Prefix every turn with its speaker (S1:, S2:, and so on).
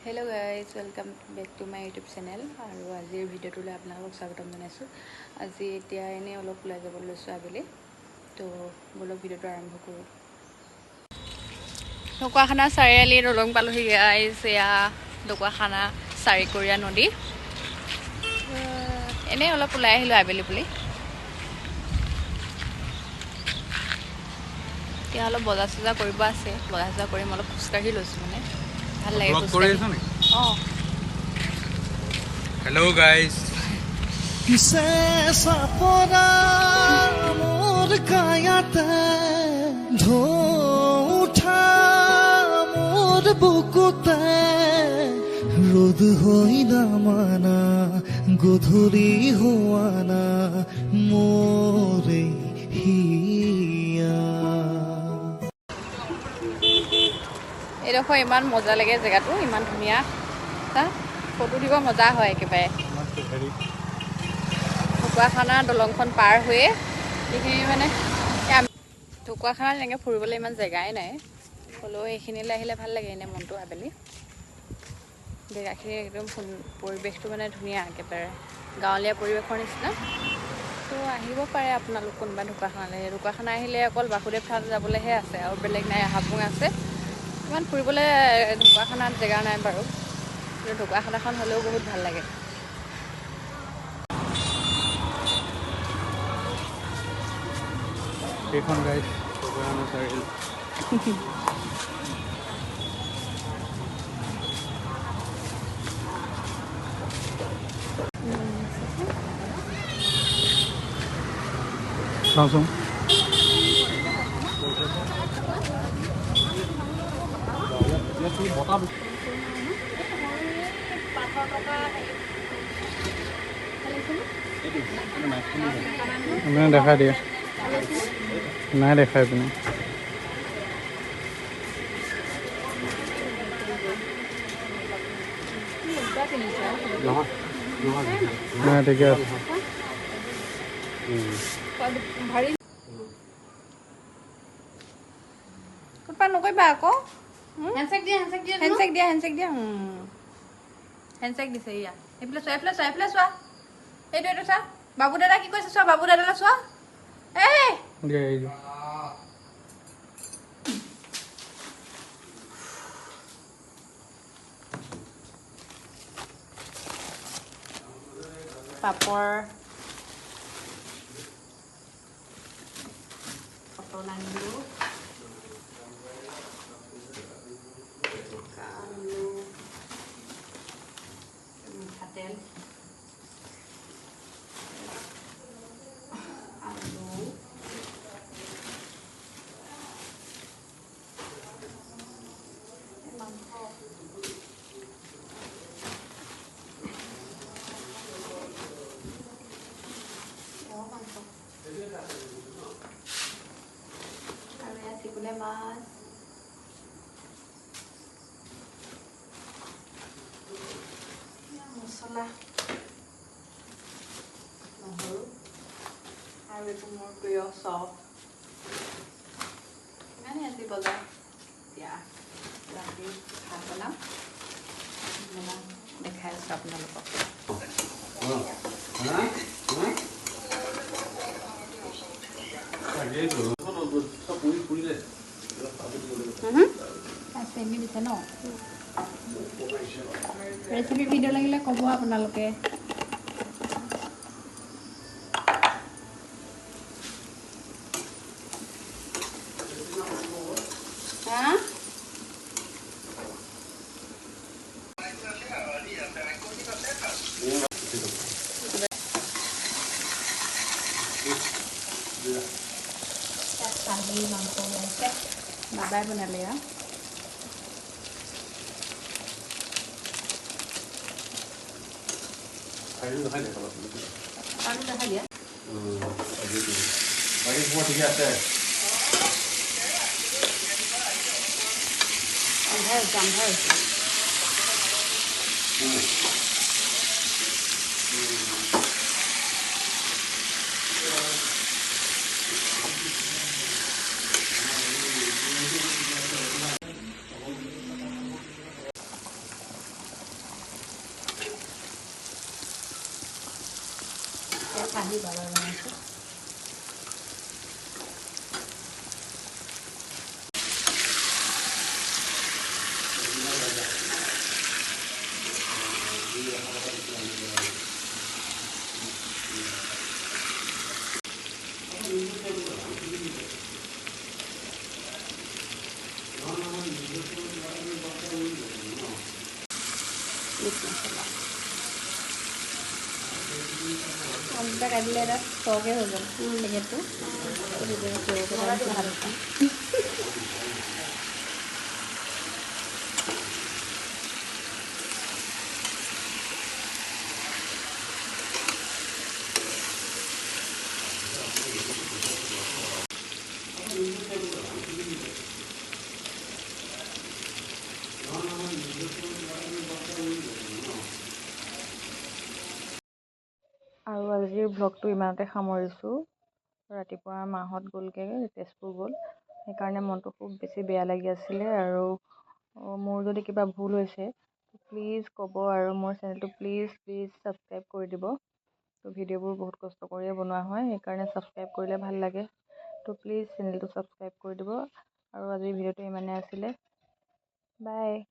S1: Hello guys welcome back to my YouTube channel और आज video आपलोक स्वागतम जानाइছোঁ। आज एतिया एने अलप ओলাই যাব লৈছোঁ आबेली तो बोलक भिडिओ आरम्भ करूँ। ढकुৱাখানা চাৰিআলি দলং পালোহি গাইজ। এয়া ঢকুৱাখানা চাৰিকৰীয়া নদী। এনে অলপ ওলাই আহিলোঁ আবেলি বুলি। এতিয়া অলপ বজাৰ চজাৰ কৰিব আছে, বজাৰ চজাৰ কৰিম, অলপ খোজকাঢ়ি লৈছোঁ মানে ভাল লাগে খোজকাঢ়ি। অঁ
S2: हेलो गाइस
S3: किसे सापरा मोर कायाते ढो उठा मोर बुकुते रोद होई ना माना गोधुरी होआना मोरे हिया।
S1: এইডোখৰ ইমান মজা লাগে, জেগাটো ইমান ধুনীয়া, ফটো দিব মজা হয় একেবাৰে। ঢকুৱাখানা দলংখন পাৰ হৈয়ে এইখিনি মানে ঢকুৱাখানাত এনেকৈ ফুৰিবলৈ ইমান জেগাই নাই, হ'লেও এইখিনিলৈ আহিলে ভাল লাগে এনেই মনটো আবেলি। জেগাখিনি একদম পৰিৱেশটো মানে ধুনীয়া, একেবাৰে গাঁৱলীয়া পৰিৱেশৰ নিচিনা। তো আহিব পাৰে আপোনালোক কোনোবা ঢকুৱাখানালৈ। ঢকুৱাখানা আহিলে অকল বাসুদেৱ থান যাবলৈহে আছে আৰু বেলেগ নাই। হাবুং আছে, ইমান ফুৰিবলৈ ঢকুৱাখানাত জেগা নাই বাৰু, কিন্তু ঢকুৱাখানাখন হ'লেও বহুত ভাল লাগে।
S2: এইখন গাইস ঢকুৱাখানা চাৰিআলি। চাওঁচোন দেখা দিয়ে নাই দেখাই পিনে নাই ঠিকে আছে।
S1: কোনপা নকৰিবা আকৌ। হেণ্ডচেক দিয়া, হেণ্ডচেক দিয়া, হেণ্ডচেক দিয়া। হেণ্ডচেক দিছে ইয়া। এইফালে চোৱা, এইফালে চোৱা, এইফালে চোৱা, এইটো চোৱা। বাবু দাদা কি কৈছে চোৱা, বাবু দাদালৈ চোৱা। এই পাপৰ পটল আনিলোঁ, মিঠাতেল, আলু, মাংস, আৰু এয়া চিকুনে মাছ, মছলা, নহৰু, আৰু এইটো মোৰ প্ৰিয় চপ। ইমানেই আজি বজাৰ। এতিয়া ৰাতি ভাত বনাম, দেখাই আছোঁ আপোনালোকক। চেমি দিছে ন। ৰেচিপি ভিডিঅ' লাগিলে ক'ব আপোনালোকে। খাহী মাংস বনাইছে, বাবাই বনালে আৰু
S2: আৰু দেখাই দিয়া ঠিকে আছে।
S1: আহিবা বাৰু বনাইছোঁ। আমটা কাটিলে এটা সৰহকৈ হৈ গ'ল পেকেটটো ভাল পাওঁ। আৰু আজিৰ ব্লগটো ইমানতে সামৰিছোঁ। ৰাতিপুৱা মাহঁত গ'লগৈ, তেজপুৰ গ'ল, সেইকাৰণে মনটো খুব বেছি বেয়া লাগি আছিলে। আৰু মোৰ যদি কিবা ভুল হৈছে প্লিজ ক'ব, আৰু মোৰ চেনেলটো প্লিজ ছাবস্ক্ৰাইব কৰি দিব। তো ভিডিঅ'বোৰ বহুত কষ্ট কৰিয়ে বনোৱা হয়, সেইকাৰণে ছাবস্ক্ৰাইব কৰিলে ভাল লাগে। তো প্লিজ চেনেলটো ছাবস্ক্ৰাইব কৰি দিব। আৰু আজিৰ ভিডিঅ'টো ইমানে আছিলে। বাই।